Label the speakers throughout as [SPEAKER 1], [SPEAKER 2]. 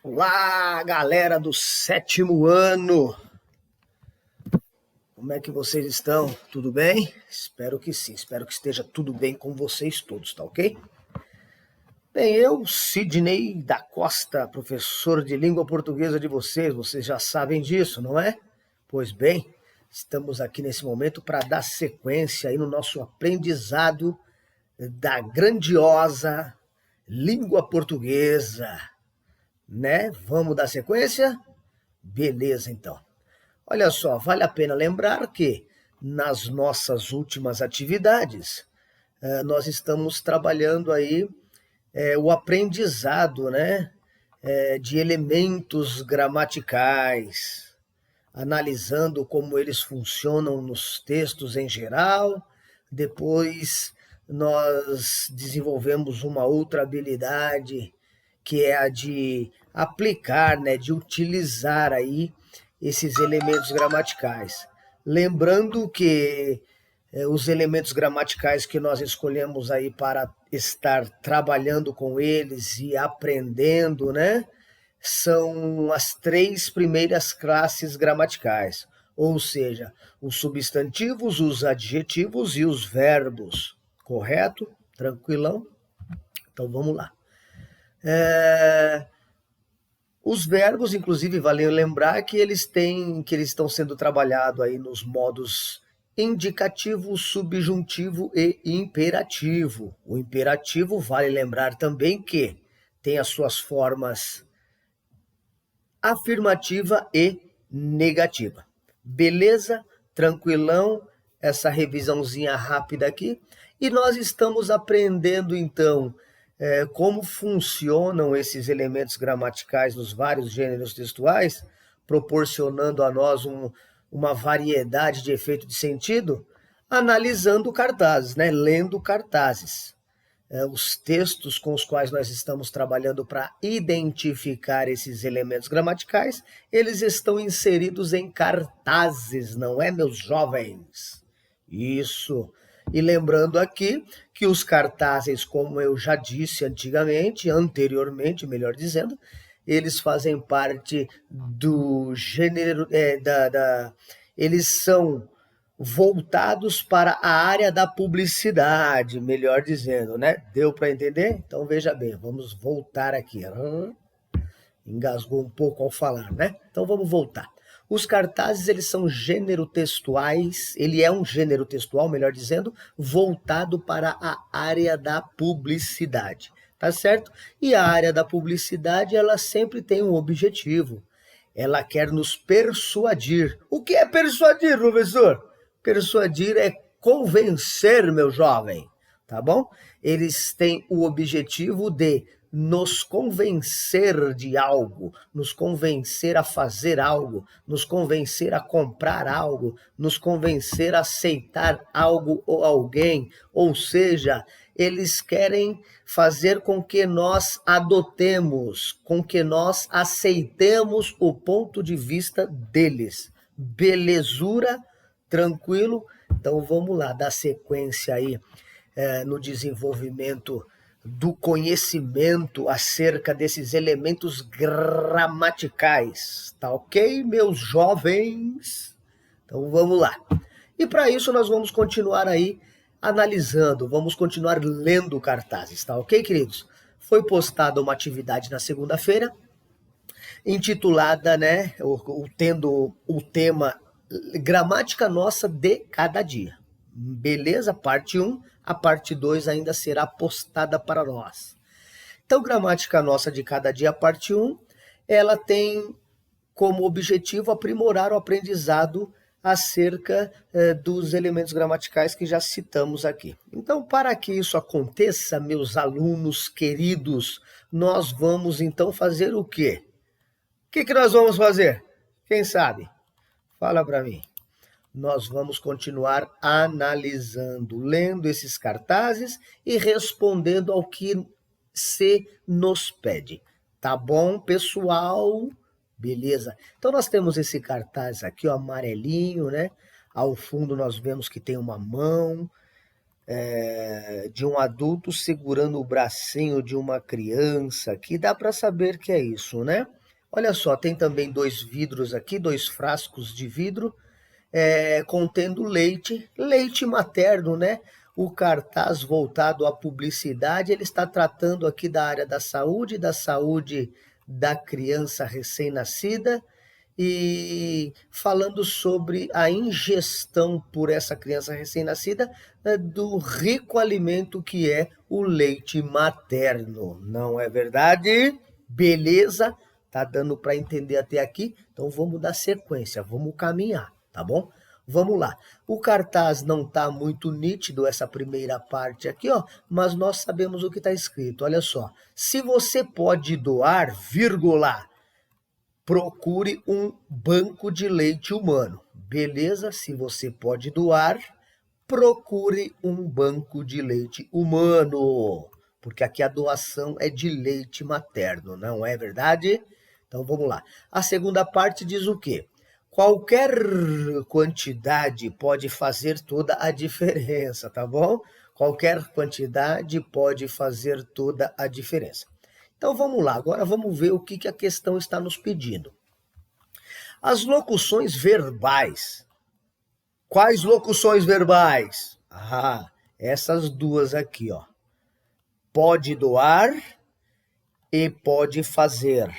[SPEAKER 1] Olá, galera do sétimo ano! Como é que vocês estão? Tudo bem? Espero que sim, espero que esteja tudo bem com vocês todos, tá ok? Bem, eu, Sidney da Costa, professor de língua portuguesa de vocês já sabem disso, não é? Pois bem, estamos aqui nesse momento para dar sequência aí no nosso aprendizado da grandiosa língua portuguesa, né? Vamos dar sequência? Beleza, então. Olha só, vale a pena lembrar que nas nossas últimas atividades, nós estamos trabalhando aí o aprendizado, né, de elementos gramaticais, analisando como eles funcionam nos textos em geral. Depois nós desenvolvemos uma outra habilidade que é a de aplicar, né, de utilizar aí esses elementos gramaticais. Lembrando que os elementos gramaticais que nós escolhemos aí para estar trabalhando com eles e aprendendo, né, são as três primeiras classes gramaticais, ou seja, os substantivos, os adjetivos e os verbos. Correto? Tranquilão? Então vamos lá. Os verbos, inclusive, vale lembrar que eles estão sendo trabalhados aí nos modos indicativo, subjuntivo e imperativo. O imperativo vale lembrar também que tem as suas formas afirmativa e negativa. Beleza? Tranquilão? Essa revisãozinha rápida aqui. E nós estamos aprendendo, então, como funcionam esses elementos gramaticais nos vários gêneros textuais, proporcionando a nós uma variedade de efeito de sentido, analisando cartazes, né? Lendo cartazes. Os textos com os quais nós estamos trabalhando para identificar esses elementos gramaticais, eles estão inseridos em cartazes, não é, meus jovens? Isso. E lembrando aqui que os cartazes, como eu já disse anteriormente, melhor dizendo, eles fazem parte do gênero, eles são voltados para a área da publicidade, melhor dizendo, né? Deu para entender? Então veja bem, vamos voltar aqui. Engasgou um pouco ao falar, né? Então vamos voltar. Os cartazes, eles são gênero textuais, ele é um gênero textual, melhor dizendo, voltado para a área da publicidade, tá certo? E a área da publicidade, ela sempre tem um objetivo. Ela quer nos persuadir. O que é persuadir, professor? Persuadir é convencer, meu jovem, tá bom? Eles têm o objetivo de nos convencer de algo, nos convencer a fazer algo, nos convencer a comprar algo, nos convencer a aceitar algo ou alguém. Ou seja, eles querem fazer com que nós adotemos, com que nós aceitemos o ponto de vista deles. Belezura? Tranquilo? Então vamos lá, dar sequência aí no desenvolvimento do conhecimento acerca desses elementos gramaticais. Tá ok, meus jovens? Então vamos lá. E para isso nós vamos continuar aí analisando, vamos continuar lendo cartazes, tá ok, queridos? Foi postada uma atividade na segunda-feira, intitulada, né, tendo o tema Gramática Nossa de Cada Dia. Beleza? Parte 1, a parte 2 ainda será postada para nós. Então, Gramática Nossa de Cada Dia, parte 1, ela tem como objetivo aprimorar o aprendizado acerca dos elementos gramaticais que já citamos aqui. Então, para que isso aconteça, meus alunos queridos, nós vamos então fazer o quê? O que nós vamos fazer? Quem sabe? Fala para mim. Nós vamos continuar analisando, lendo esses cartazes e respondendo ao que se nos pede. Tá bom, pessoal? Beleza. Então nós temos esse cartaz aqui, ó, amarelinho, né? Ao fundo nós vemos que tem uma mão. de um adulto segurando o bracinho de uma criança, que dá para saber que é isso, né? Olha só, tem também dois vidros aqui, dois frascos de vidro, contendo leite, leite materno, né? O cartaz voltado à publicidade, ele está tratando aqui da área da saúde da criança recém-nascida e falando sobre a ingestão por essa criança recém-nascida do rico alimento que é o leite materno. Não é verdade? Beleza? Tá dando para entender até aqui? Então vamos dar sequência, vamos caminhar, tá bom? Vamos lá. O cartaz não está muito nítido, essa primeira parte aqui, ó, mas nós sabemos o que está escrito. Olha só. Se você pode doar, vírgula, procure um banco de leite humano. Beleza? Se você pode doar, procure um banco de leite humano. Porque aqui a doação é de leite materno, não é verdade? Então vamos lá. A segunda parte diz o quê? Qualquer quantidade pode fazer toda a diferença, tá bom? Qualquer quantidade pode fazer toda a diferença. Então vamos lá, agora vamos ver o que a questão está nos pedindo. As locuções verbais. Quais locuções verbais? Essas duas aqui, ó. Pode doar e pode fazer,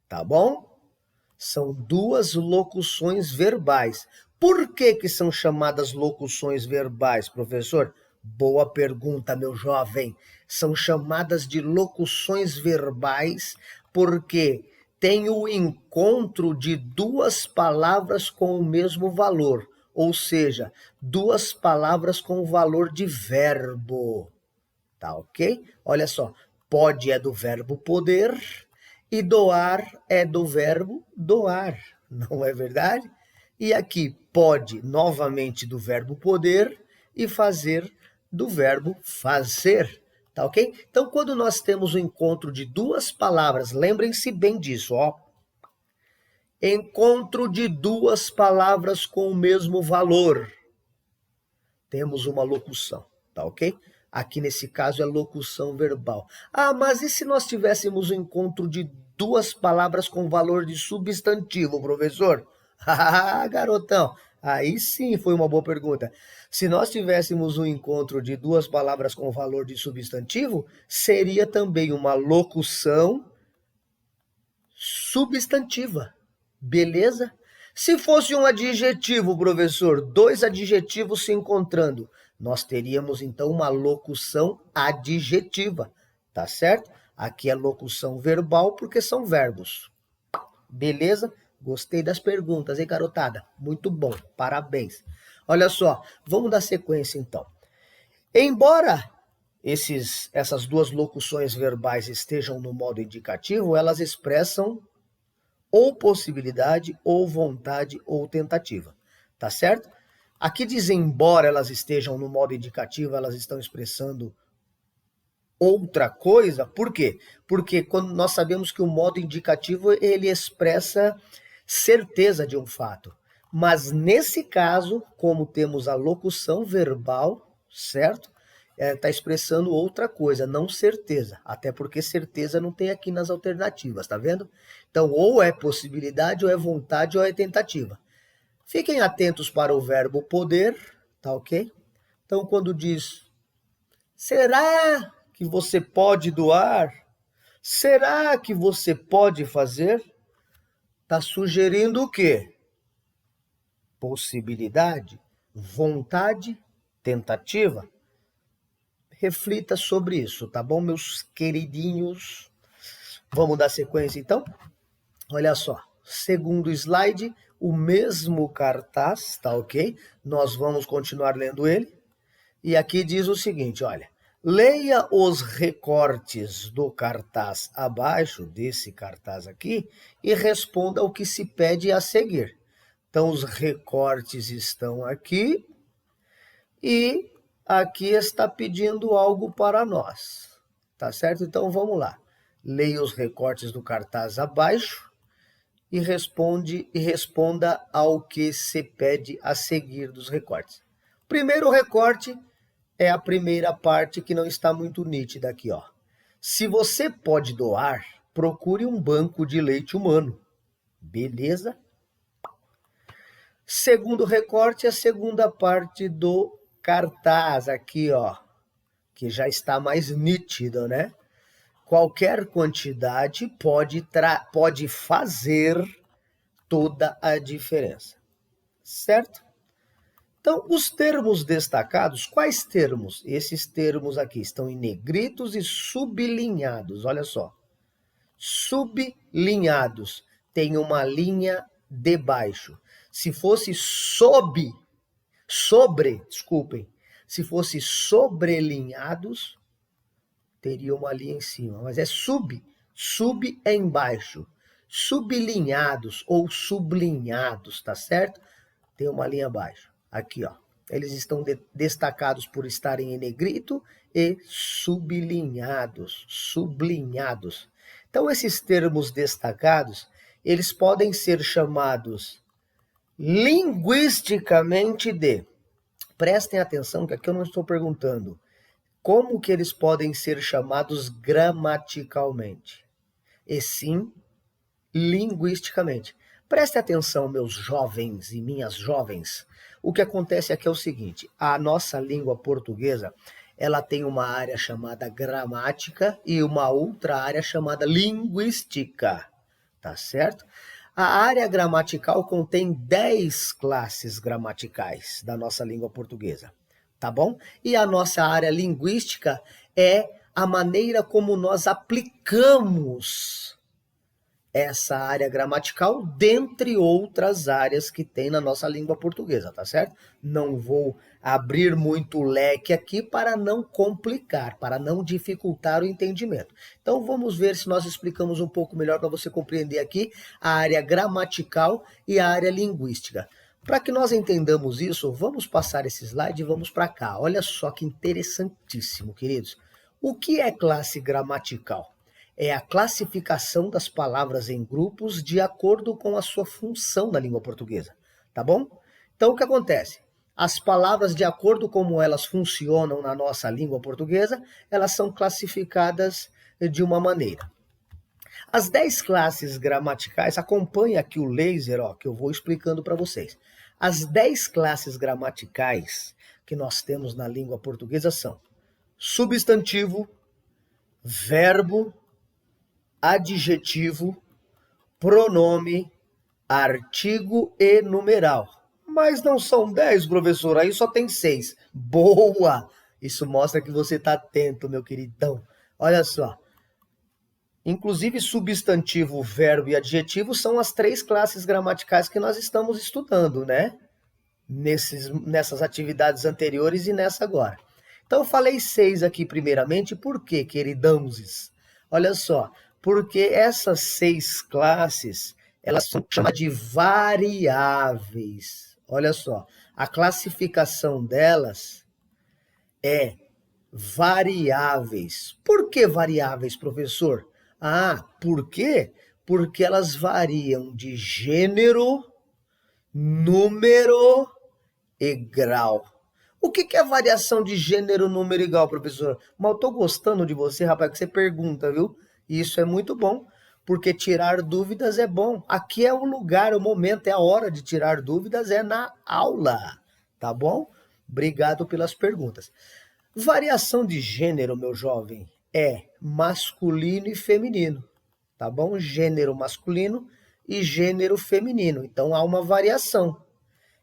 [SPEAKER 1] tá bom? São duas locuções verbais. Por que são chamadas locuções verbais, professor? Boa pergunta, meu jovem. São chamadas de locuções verbais porque tem o encontro de duas palavras com o mesmo valor, ou seja, duas palavras com o valor de verbo. Tá ok? Olha só, pode é do verbo poder e doar é do verbo doar, não é verdade? E aqui pode, novamente, do verbo poder e fazer do verbo fazer, tá ok? Então, quando nós temos o encontro de duas palavras, lembrem-se bem disso, ó. Encontro de duas palavras com o mesmo valor. Temos uma locução, tá ok? Aqui nesse caso é locução verbal. Mas e se nós tivéssemos o encontro de duas palavras com valor de substantivo, professor? Garotão, aí sim foi uma boa pergunta. Se nós tivéssemos o encontro de duas palavras com valor de substantivo, seria também uma locução substantiva. Beleza? Se fosse um adjetivo, professor, dois adjetivos se encontrando, nós teríamos então uma locução adjetiva, tá certo? Aqui é locução verbal porque são verbos. Beleza? Gostei das perguntas, hein, garotada? Muito bom, parabéns. Olha só, vamos dar sequência então. Embora essas duas locuções verbais estejam no modo indicativo, elas expressam ou possibilidade, ou vontade, ou tentativa, tá certo? Aqui diz, embora elas estejam no modo indicativo, elas estão expressando outra coisa. Por quê? Porque quando nós sabemos que o modo indicativo, ele expressa certeza de um fato. Mas nesse caso, como temos a locução verbal, certo? Está expressando outra coisa, não certeza. Até porque certeza não tem aqui nas alternativas, tá vendo? Então, ou é possibilidade, ou é vontade, ou é tentativa. Fiquem atentos para o verbo poder, tá ok? Então, quando diz, será que você pode doar? Será que você pode fazer? Está sugerindo o quê? Possibilidade, vontade, tentativa. Reflita sobre isso, tá bom, meus queridinhos? Vamos dar sequência, então? Olha só, segundo slide, o mesmo cartaz, tá ok? Nós vamos continuar lendo ele. E aqui diz o seguinte, olha. Leia os recortes do cartaz abaixo, desse cartaz aqui, e responda o que se pede a seguir. Então, os recortes estão aqui e aqui está pedindo algo para nós, tá certo? Então, vamos lá. Leia os recortes do cartaz abaixo e responda ao que se pede a seguir dos recortes. Primeiro recorte é a primeira parte que não está muito nítida aqui, ó. Se você pode doar, procure um banco de leite humano. Beleza? Segundo recorte, a segunda parte do cartaz aqui, ó, que já está mais nítido, né? Qualquer quantidade pode fazer toda a diferença, certo? Então, os termos destacados, quais termos? Esses termos aqui estão em negritos e sublinhados, olha só. Sublinhados, tem uma linha debaixo. Se fosse se fosse sobrelinhados, teria uma linha em cima, mas é sub é embaixo. Sublinhados ou sublinhados, tá certo? Tem uma linha abaixo. Aqui, ó. Eles estão destacados por estarem em negrito e sublinhados. Então, esses termos destacados, eles podem ser chamados linguisticamente de... Prestem atenção que aqui eu não estou perguntando como que eles podem ser chamados gramaticalmente, e sim linguisticamente. Preste atenção, meus jovens e minhas jovens. O que acontece aqui é o seguinte, a nossa língua portuguesa, ela tem uma área chamada gramática e uma outra área chamada linguística, tá certo? A área gramatical contém 10 classes gramaticais da nossa língua portuguesa, tá bom? E a nossa área linguística é a maneira como nós aplicamos essa área gramatical, dentre outras áreas que tem na nossa língua portuguesa, tá certo? Não vou abrir muito o leque aqui para não complicar, para não dificultar o entendimento. Então vamos ver se nós explicamos um pouco melhor para você compreender aqui a área gramatical e a área linguística. Para que nós entendamos isso, vamos passar esse slide e vamos para cá. Olha só que interessantíssimo, queridos. O que é classe gramatical? É a classificação das palavras em grupos de acordo com a sua função na língua portuguesa, tá bom? Então, o que acontece? As palavras, de acordo com como elas funcionam na nossa língua portuguesa, elas são classificadas de uma maneira. As 10 classes gramaticais, acompanhe aqui o laser, ó, que eu vou explicando para vocês. As 10 classes gramaticais que nós temos na língua portuguesa são substantivo, verbo, adjetivo, pronome, artigo e numeral. Mas não são 10, professor, aí só tem 6. Boa! Isso mostra que você está atento, meu queridão. Olha só. Inclusive, substantivo, verbo e adjetivo são as 3 classes gramaticais que nós estamos estudando, né? Nessas atividades anteriores e nessa agora. Então, eu falei 6 aqui primeiramente, por quê, queridãozes? Olha só, porque essas 6 classes, elas são chamadas de variáveis. Olha só, a classificação delas é variáveis. Por que variáveis, professor? Ah, por quê? Porque elas variam de gênero, número e grau. O que é variação de gênero, número e grau, professor? Mas eu tô gostando de você, rapaz, que você pergunta, viu? E isso é muito bom, porque tirar dúvidas é bom. Aqui é o lugar, o momento, é a hora de tirar dúvidas, é na aula, tá bom? Obrigado pelas perguntas. Variação de gênero, meu jovem, é masculino e feminino, tá bom? Gênero masculino e gênero feminino. Então há uma variação.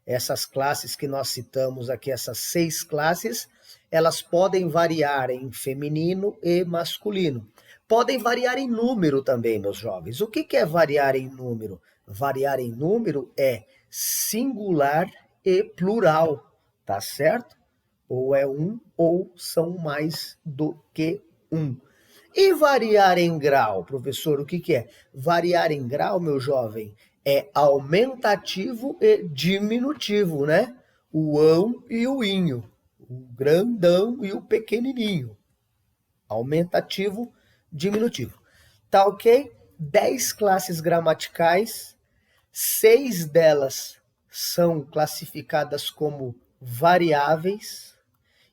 [SPEAKER 1] Essas classes que nós citamos aqui, essas 6 classes, elas podem variar em feminino e masculino. Podem variar em número também, meus jovens. O que é variar em número? Variar em número é singular e plural, tá certo? Ou é um ou são mais do que um. E variar em grau, professor, o que é? Variar em grau, meu jovem, é aumentativo e diminutivo, né? O ão e o inho, o grandão e o pequenininho. Aumentativo, diminutivo. Tá ok? 10 classes gramaticais, 6 delas são classificadas como variáveis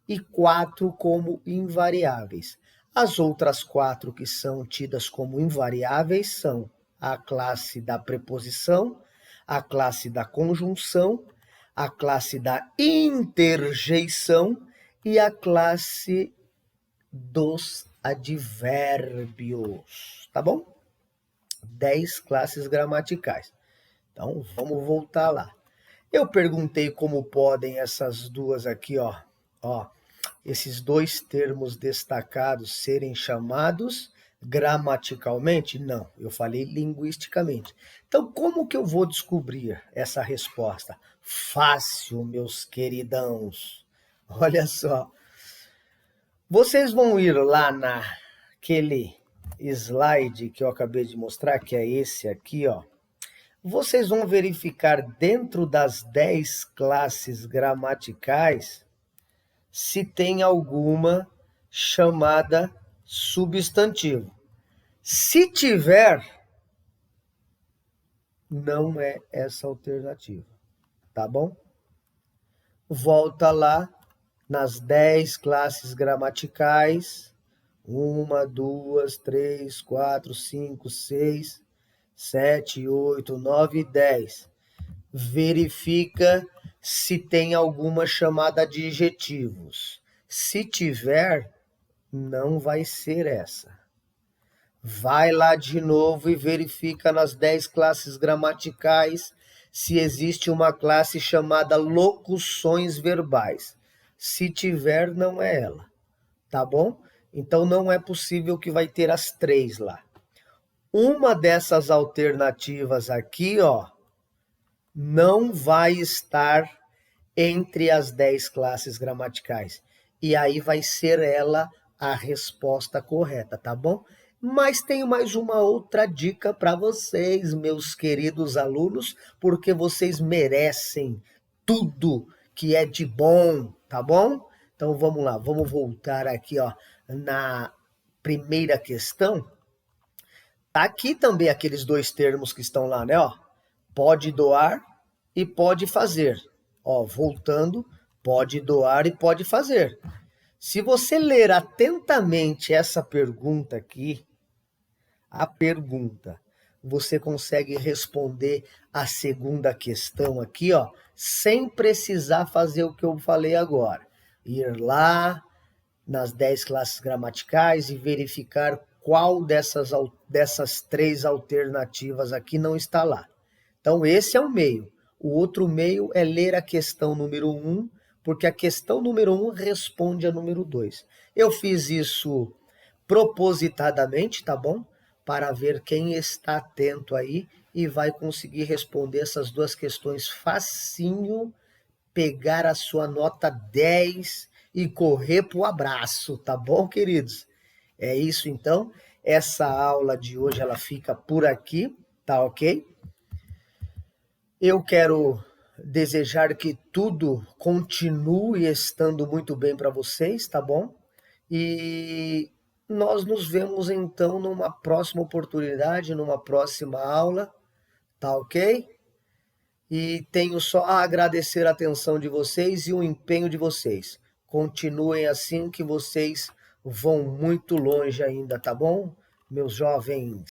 [SPEAKER 1] e 4 como invariáveis. As outras 4 que são tidas como invariáveis são a classe da preposição, a classe da conjunção, a classe da interjeição e a classe dos advérbios, tá bom? 10 classes gramaticais. Então, vamos voltar lá. Eu perguntei como podem essas duas aqui, ó, esses dois termos destacados serem chamados gramaticalmente? Não, eu falei linguisticamente. Então, como que eu vou descobrir essa resposta? Fácil, meus queridãos. Olha só. Vocês vão ir lá naquele slide que eu acabei de mostrar, que é esse aqui, ó. Vocês vão verificar dentro das 10 classes gramaticais se tem alguma chamada substantivo. Se tiver, não é essa alternativa, tá bom? Volta lá nas 10 classes gramaticais, 1, 2, 3, 4, 5, 6, 7, 8, 9 e 10. Verifica se tem alguma chamada adjetivos. Se tiver, não vai ser essa. Vai lá de novo e verifica nas 10 classes gramaticais se existe uma classe chamada locuções verbais. Se tiver, não é ela, tá bom? Então não é possível que vai ter as 3 lá. Uma dessas alternativas aqui, ó, não vai estar entre as 10 classes gramaticais. E aí vai ser ela a resposta correta, tá bom? Mas tenho mais uma outra dica para vocês, meus queridos alunos, porque vocês merecem tudo que é de bom, tá bom? Então vamos lá, vamos voltar aqui, ó, na primeira questão. Tá aqui também aqueles dois termos que estão lá, né, ó? Pode doar e pode fazer. Ó, voltando, pode doar e pode fazer. Se você ler atentamente essa pergunta aqui, a pergunta, você consegue responder a segunda questão aqui, ó, sem precisar fazer o que eu falei agora. Ir lá nas 10 classes gramaticais e verificar qual dessas 3 alternativas aqui não está lá. Então, esse é um meio. O outro meio é ler a questão número 1, porque a questão número 1 responde a número 2. Eu fiz isso propositadamente, tá bom? Para ver quem está atento aí e vai conseguir responder essas duas questões facinho, pegar a sua nota 10 e correr pro abraço, tá bom, queridos? É isso então. Essa aula de hoje ela fica por aqui, tá ok? Eu quero desejar que tudo continue estando muito bem para vocês, tá bom? E nós nos vemos então numa próxima oportunidade, numa próxima aula, tá ok? E tenho só a agradecer a atenção de vocês e o empenho de vocês. Continuem assim que vocês vão muito longe ainda, tá bom? Meus jovens.